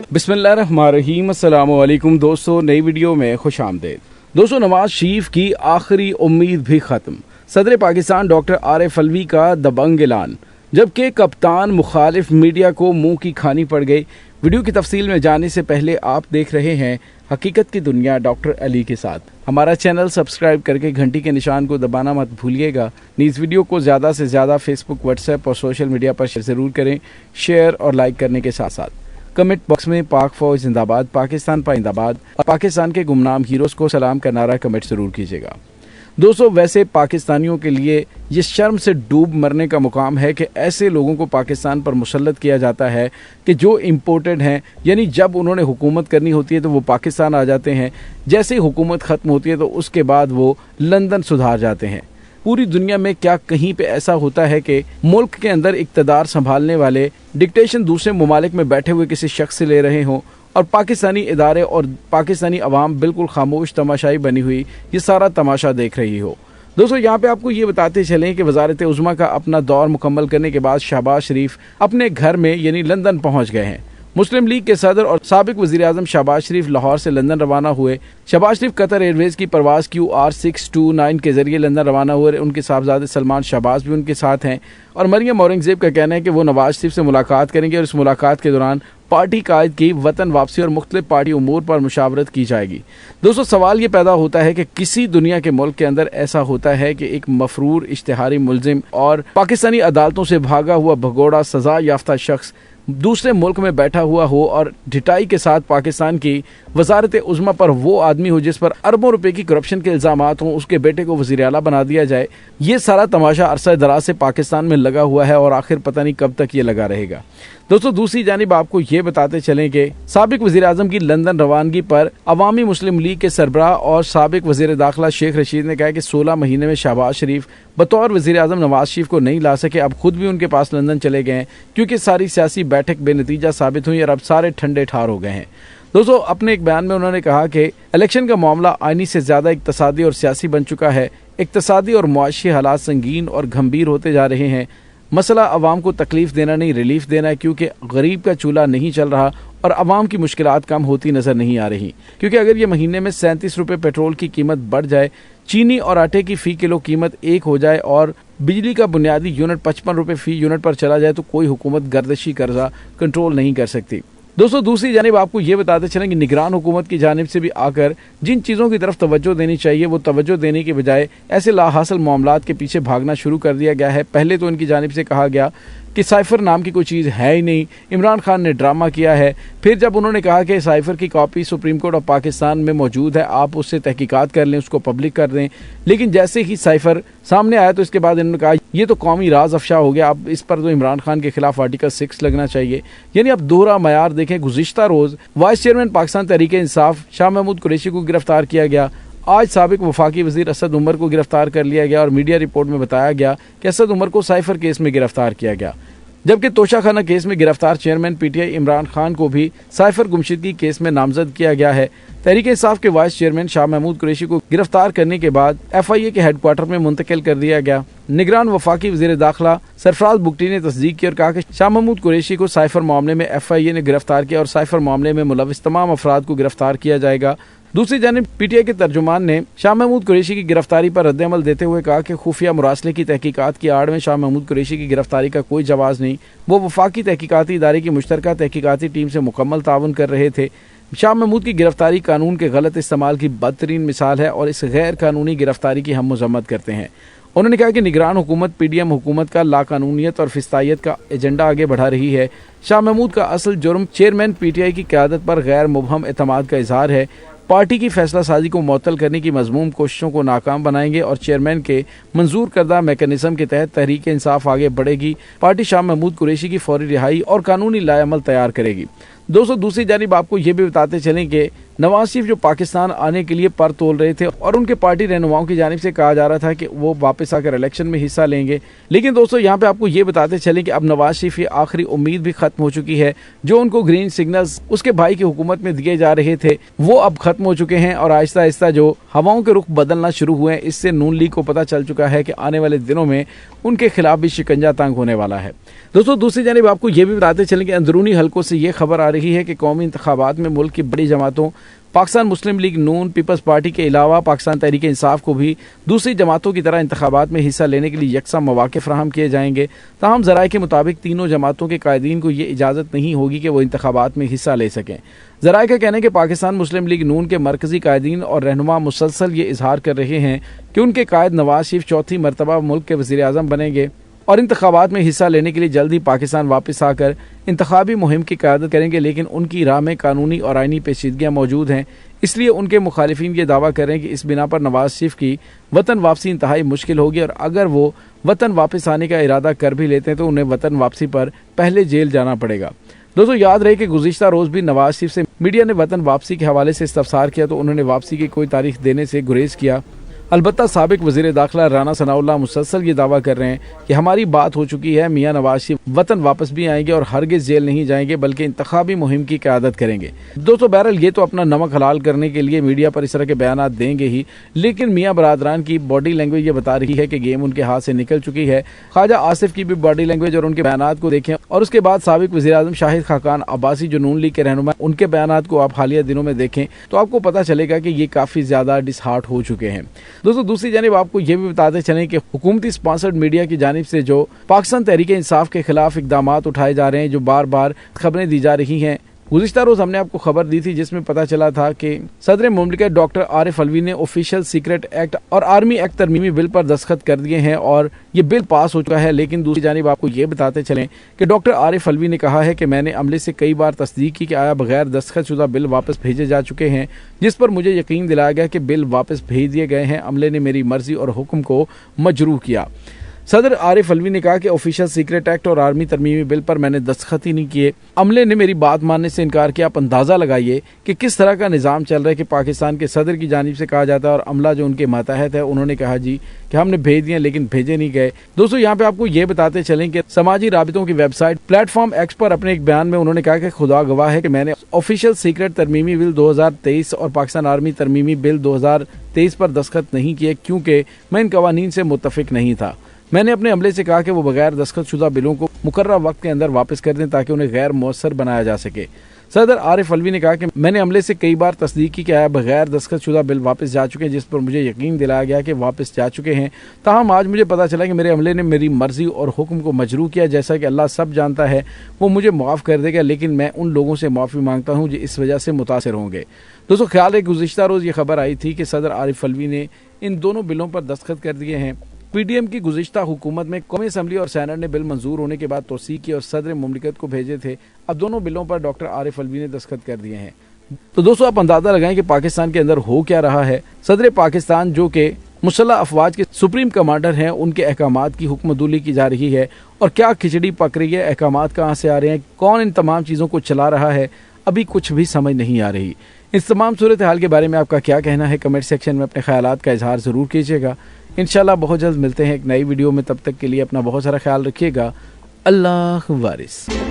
बिस्मिल्लाहिर्रहमानिर्रहीम। अस्सलाम वालेकुम दोस्तों, नई वीडियो में खुश आमदेद। दोस्तों, नवाज शरीफ की आखिरी उम्मीद भी खत्म। सदर पाकिस्तान डॉक्टर आरिफ अलवी का दबंग ऐलान, जबकि कप्तान मुखालिफ मीडिया को मुंह की खानी पड़ गई। वीडियो की तफसील में जाने से पहले आप देख रहे हैं हकीकत की दुनिया डॉक्टर अली के साथ। हमारा चैनल सब्सक्राइब करके घंटी के निशान को दबाना मत भूलिएगा। इस वीडियो को ज़्यादा से ज़्यादा फेसबुक, व्हाट्सएप और सोशल मीडिया पर ज़रूर करें। शेयर और लाइक करने के साथ साथ कमेंट बॉक्स में पाक फौज जिंदाबाद, पाकिस्तान पाइंदाबाद और पाकिस्तान के गुमनाम हीरोज़ को सलाम का नारा कमेंट ज़रूर कीजिएगा। दोस्तों, वैसे पाकिस्तानियों के लिए ये शर्म से डूब मरने का मुकाम है कि ऐसे लोगों को पाकिस्तान पर मुसल्लत किया जाता है कि जो इम्पोर्टेड हैं, यानी जब उन्होंने हुकूमत करनी होती है तो वो पाकिस्तान आ जाते हैं, जैसे ही हुकूमत ख़त्म होती है तो उसके बाद वो लंदन सुधार जाते हैं। पूरी दुनिया में क्या कहीं पे ऐसा होता है कि मुल्क के अंदर इक़्तिदार संभालने वाले डिक्टेशन दूसरे ममालिक में बैठे हुए किसी शख्स से ले रहे हों और पाकिस्तानी इदारे और पाकिस्तानी अवाम बिल्कुल खामोश तमाशाई बनी हुई ये सारा तमाशा देख रही हो। दोस्तों, यहाँ पे आपको ये बताते चलें कि वज़ारत उज़्मा का अपना दौर मुकम्मल करने के बाद शहबाज शरीफ अपने घर में यानी लंदन पहुँच गए हैं। मुस्लिम लीग के सदर और साबिक वज़ीर आज़म शहबाज शरीफ लाहौर से लंदन रवाना हुए। शहबाज शरीफ कतर एयरवेज की परवाज़ QR629 के जरिए लंदन रवाना हुए। उनके साहबजादे सलमान शहबाज भी उनके साथ हैं और मरियम औरंगज़ेब का कहना है कि वो नवाज शरीफ से मुलाकात करेंगे और इस मुलाकात के दौरान पार्टी कायद की वतन वापसी और मुख्तलिफ पार्टी उमूर पर मुशावरत की जाएगी। दोस्तों, सवाल ये पैदा होता है कि किसी दुनिया के मुल्क के अंदर ऐसा होता है कि एक मफरूर इश्तिहारी मुलजिम और पाकिस्तानी अदालतों से भागा हुआ भगोड़ा सजा याफ्ता शख्स दूसरे मुल्क में बैठा हुआ हो और ढिठाई के साथ पाकिस्तान की वज़ारत उज़्मा पर वो आदमी हो जिस पर अरबों रुपए की करप्शन के इल्ज़ामात हों, उसके बेटे को वज़ीर आला बना दिया जाए। ये सारा तमाशा अरसा दराज से पाकिस्तान में लगा हुआ है और आखिर पता नहीं कब तक ये लगा रहेगा। दोस्तों, दूसरी जानिब आपको ये बताते चलें कि साबिक वज़ीर आज़म की लंदन रवानगी पर अवामी मुस्लिम लीग के सरबराह और साबिक वज़ीर दाखिला शेख रशीद ने कहा कि 16 महीने में शहबाज शरीफ बतौर वज़ीर आज़म नवाज शरीफ को नहीं ला सके। अब खुद भी उनके पास लंदन चले गए हैं क्योंकि सारी सियासी बैठक बेनतीजा साबित हुई और अब सारे ठंडे ठार हो गए हैं। दोस्तों, अपने एक बयान में उन्होंने कहा कि इलेक्शन का मामला आईनी से ज़्यादा इक्तसादी और सियासी बन चुका है। इक्तसादी और मुआशी हालात संगीन और गंभीर होते जा रहे हैं। मसला अवाम को तकलीफ देना नहीं, रिलीफ देना है, क्योंकि गरीब का चूल्हा नहीं चल रहा और अवाम की मुश्किलात कम होती नजर नहीं आ रही। क्योंकि अगर ये महीने में 37 रुपये पेट्रोल की कीमत बढ़ जाए, चीनी और आटे की फ़ी किलो कीमत 1 हो जाए और बिजली का बुनियादी यूनिट 55 रुपये फ़ी यूनिट पर चला जाए तो कोई हुकूमत गर्दिशी कर्जा कंट्रोल नहीं कर सकती। दोस्तों, दूसरी जानिब आपको ये बताते चलें कि निगरान हुकूमत की जानिब से भी आकर जिन चीज़ों की तरफ तवज्जो देनी चाहिए वो तवज्जो देने के बजाय ऐसे लाहासिल मामलात के पीछे भागना शुरू कर दिया गया है। पहले तो इनकी जानिब से कहा गया कि साइफर नाम की कोई चीज़ है ही नहीं, इमरान खान ने ड्रामा किया है। फिर जब उन्होंने कहा कि साइफर की copy supreme court of Pakistan में मौजूद है, आप उससे तहकीकात कर लें, उसको पब्लिक कर दें। लेकिन जैसे ही साइफर सामने आया तो इसके बाद इन्होंने कहा ये तो कौमी राज अफशा हो गया, अब इस पर तो इमरान खान के खिलाफ आर्टिकल 6 लगना चाहिए। यानी अब दोहरा मयार देखें। गुज़िश्ता रोज़ वाइस चेयरमैन पाकिस्तान तहरीक इंसाफ शाह महमूद कुरैशी को गिरफ्तार किया गया। आज साबिक वफाकी वज़ीर असद उमर को गिरफ्तार कर लिया गया और मीडिया रिपोर्ट में बताया गया कि असद उमर को साइफर केस में गिरफ्तार किया गया, जबकि तोशाखाना केस में गिरफ्तार चेयरमैन PTI इमरान खान को भी साइफर गुमशुदगी केस में नामजद किया गया है। तहरीक इंसाफ के वाइस चेयरमैन शाह महमूद कुरैशी को गिरफ्तार करने के बाद FIA के हेडक्वार्टर में मुंतकिल कर दिया गया। निगरान वफाकी वज़ीर दाखिला सरफराज बुगटी ने तस्दीक की और कहा कि शाह महमूद कुरैशी को साइफर मामले में FIA ने गिरफ्तार किया और साइफर मामले में मुलविस तमाम अफराद को गिरफ्तार किया जाएगा। दूसरी जानिब PTI के तर्जुमान ने शाह महमूद कुरैशी की गिरफ्तारी पर रद्द-ए-अमल देते हुए कहा कि खुफिया मुरासले की तहकीकात की आड़ में शाह महमूद कुरैशी की गिरफ्तारी का कोई जवाज़ नहीं। वो वफाकी तहकीकाती इदारे की मुश्तरका तहकीकाती टीम से मुकम्मल ताउन कर रहे थे। शाह महमूद की गिरफ्तारी कानून के गलत इस्तेमाल की बदतरीन मिसाल है और इस गैर कानूनी गिरफ्तारी की हम मजम्मत करते हैं। उन्होंने कहा कि निगरान हुकूमत PDM हुकूमत का लाकानूनियत और फिस्तायत का एजेंडा आगे बढ़ा रही है। शाह महमूद का असल जुर्म चेयरमैन PTI की क़यादत पर गैर मुबहम एतमाद का इजहार है। पार्टी की फैसला साजी को मुअत्तल करने की मज़मूम कोशिशों को नाकाम बनाएंगे और चेयरमैन के मंजूर करदा मैकेनिज्म के तहत तहरीक इंसाफ आगे बढ़ेगी। पार्टी शाह महमूद कुरैशी की फौरी रिहाई और कानूनी लाएअमल तैयार करेगी। दोस्तों, दूसरी जानिब आपको ये भी बताते चलें कि नवाज शरीफ जो पाकिस्तान आने के लिए पर तोल रहे थे और उनके पार्टी रहनुमाओं की जानिब से कहा जा रहा था कि वो वापस आकर इलेक्शन में हिस्सा लेंगे। लेकिन दोस्तों, यहाँ पे आपको ये बताते चलें कि अब नवाज शरीफ की आखिरी उम्मीद भी खत्म हो चुकी है। जो उनको ग्रीन सिग्नल्स उसके भाई की हुकूमत में दिए जा रहे थे वो अब खत्म हो चुके हैं और आहिस्ता आहिस्ता जो हवाओं के रुख बदलना शुरू हुए हैं, इससे नून लीग को पता चल चुका है कि आने वाले दिनों में उनके खिलाफ भी शिकंजा तंग होने वाला है। दोस्तों, दूसरी जानिब आपको ये भी बताते चलें कि अंदरूनी हलकों से ये खबर आ रही رہی ہے کہ قومی انتخابات میں ملک کی بڑی جماعتوں پاکستان مسلم لیگ نون پیپلز پارٹی کے علاوہ پاکستان تحریک انصاف کو بھی دوسری جماعتوں کی طرح انتخابات میں حصہ لینے کے لیے یکساں مواقع فراہم کیے جائیں گے۔ تاہم ذرائع کے مطابق تینوں جماعتوں کے قائدین کو یہ اجازت نہیں ہوگی کہ وہ انتخابات میں حصہ لے سکیں۔ ذرائع کا کہنا ہے کہ پاکستان مسلم لیگ نون کے مرکزی قائدین اور رہنما مسلسل یہ اظہار کر رہے ہیں کہ ان کے قائد نواز شریف چوتھی مرتبہ ملک کے وزیر اعظم بنیں گے اور انتخابات میں حصہ لینے کے لیے جلد ہی پاکستان واپس آ کر انتخابی مہم کی قیادت کریں گے، لیکن ان کی راہ میں قانونی اور آئینی پیچیدگیاں موجود ہیں۔ اس لیے ان کے مخالفین یہ دعویٰ کر رہے ہیں کہ اس بنا پر نواز شریف کی وطن واپسی انتہائی مشکل ہوگی، اور اگر وہ وطن واپس آنے کا ارادہ کر بھی لیتے ہیں تو انہیں وطن واپسی پر پہلے جیل جانا پڑے گا۔ دوستو یاد رہے کہ گزشتہ روز بھی نواز شریف سے میڈیا نے وطن واپسی کے حوالے سے استفسار کیا تو انہوں نے واپسی کی کوئی تاریخ دینے سے گریز کیا۔ البتہ سابق وزیر داخلہ رانا ثناء اللہ مسلسل یہ دعویٰ کر رہے ہیں کہ ہماری بات ہو چکی ہے، میاں نواز شریف وطن واپس بھی آئیں گے اور ہرگز جیل نہیں جائیں گے بلکہ انتخابی مہم کی قیادت کریں گے۔ دوستو بہرحال یہ تو اپنا نمک حلال کرنے کے لیے میڈیا پر اس طرح کے بیانات دیں گے ہی، لیکن میاں برادران کی باڈی لینگویج یہ بتا رہی ہے کہ گیم ان کے ہاتھ سے نکل چکی ہے۔ خواجہ آصف کی بھی باڈی لینگویج اور ان کے بیانات کو دیکھیں، اور اس کے بعد سابق وزیر اعظم شاہد خاقان عباسی جو نون لیگ کے رہنما، ان کے بیانات کو آپ حالیہ دنوں میں دیکھیں تو آپ کو پتہ چلے گا کہ یہ کافی زیادہ ڈس ہارٹ ہو چکے ہیں۔ دوستو دوسری جانب آپ کو یہ بھی بتاتے چلیں کہ حکومتی سپانسرڈ میڈیا کی جانب سے جو پاکستان تحریک انصاف کے خلاف اقدامات اٹھائے جا رہے ہیں، جو بار بار خبریں دی جا رہی ہیں، گزشتہ روز ہم نے آپ کو خبر دی تھی جس میں پتہ چلا تھا کہ صدر مملکت ڈاکٹر عارف علوی نے آفیشل سیکرٹ ایکٹ اور آرمی ایکٹ ترمیمی بل پر دستخط کر دیے ہیں اور یہ بل پاس ہو چکا ہے، لیکن دوسری جانب آپ کو یہ بتاتے چلیں کہ ڈاکٹر عارف علوی نے کہا ہے کہ میں نے عملے سے کئی بار تصدیق کی کہ آیا بغیر دستخط شدہ بل واپس بھیجے جا چکے ہیں، جس پر مجھے یقین دلایا گیا کہ بل واپس بھیج دیے گئے ہیں۔ عملے نے میری مرضی اور حکم کو مجروح کیا۔ صدر عارف علوی نے کہا کہ آفیشل سیکرٹ ایکٹ اور آرمی ترمیمی بل پر میں نے دستخط ہی نہیں کیے، عملے نے میری بات ماننے سے انکار کیا۔ آپ اندازہ لگائیے کہ کس طرح کا نظام چل رہا ہے کہ پاکستان کے صدر کی جانب سے کہا جاتا ہے اور عملہ جو ان کے ماتحت ہے انہوں نے کہا جی کہ ہم نے بھیج دیے لیکن بھیجے نہیں گئے۔ دوستو یہاں پہ آپ کو یہ بتاتے چلیں کہ سماجی رابطوں کی website platform X پر اپنے ایک بیان میں انہوں نے کہا کہ خدا گواہ ہے کہ میں نے آفیشل سیکرٹ ترمیمی بل 2023 اور پاکستان آرمی ترمیمی بل 2023 پر دستخط نہیں کیے کیونکہ میں ان قوانین سے متفق نہیں تھا۔ میں نے اپنے عملے سے کہا کہ وہ بغیر دستخط شدہ بلوں کو مقررہ وقت کے اندر واپس کر دیں تاکہ انہیں غیر مؤثر بنایا جا سکے۔ صدر عارف علوی نے کہا کہ میں نے عملے سے کئی بار تصدیق کی کہ آیا بغیر دستخط شدہ بل واپس جا چکے ہیں، جس پر مجھے یقین دلایا گیا کہ واپس جا چکے ہیں۔ تاہم آج مجھے پتا چلا کہ میرے عملے نے میری مرضی اور حکم کو مجروح کیا، جیسا کہ اللہ سب جانتا ہے وہ مجھے معاف کر دے گا، لیکن میں ان لوگوں سے معافی مانگتا ہوں جو اس وجہ سے متاثر ہوں گے۔ دوستو خیال ہے گزشتہ روز یہ خبر آئی تھی کہ صدر عارف علوی نے ان دونوں بلوں پر دستخط کر دیے ہیں۔ پی ڈی ایم کی گزشتہ حکومت میں قومی اسمبلی اور سینٹ نے بل منظور ہونے کے بعد توثیق کی اور صدر مملکت کو بھیجے تھے۔ اب دونوں بلوں پر ڈاکٹر عارف علوی نے دستخط کر دیے ہیں۔ تو دوستو آپ اندازہ لگائیں کہ پاکستان کے اندر ہو کیا رہا ہے۔ صدر پاکستان جو کہ مسلح افواج کے سپریم کمانڈر ہیں، ان کے احکامات کی حکم دولی کی جا رہی ہے، اور کیا کھچڑی پک رہی ہے، احکامات کہاں سے آ رہے ہیں، کون ان تمام چیزوں کو چلا رہا ہے، ابھی کچھ بھی سمجھ نہیں آ رہی۔ اس تمام صورتحال کے بارے میں آپ کا کیا کہنا ہے؟ کمنٹ سیکشن میں اپنے خیالات کا اظہار ضرور کیجیے گا۔ انشاءاللہ بہت جلد ملتے ہیں ایک نئی ویڈیو میں، تب تک کے لیے اپنا بہت سارا خیال رکھیے گا۔ اللہ وارث۔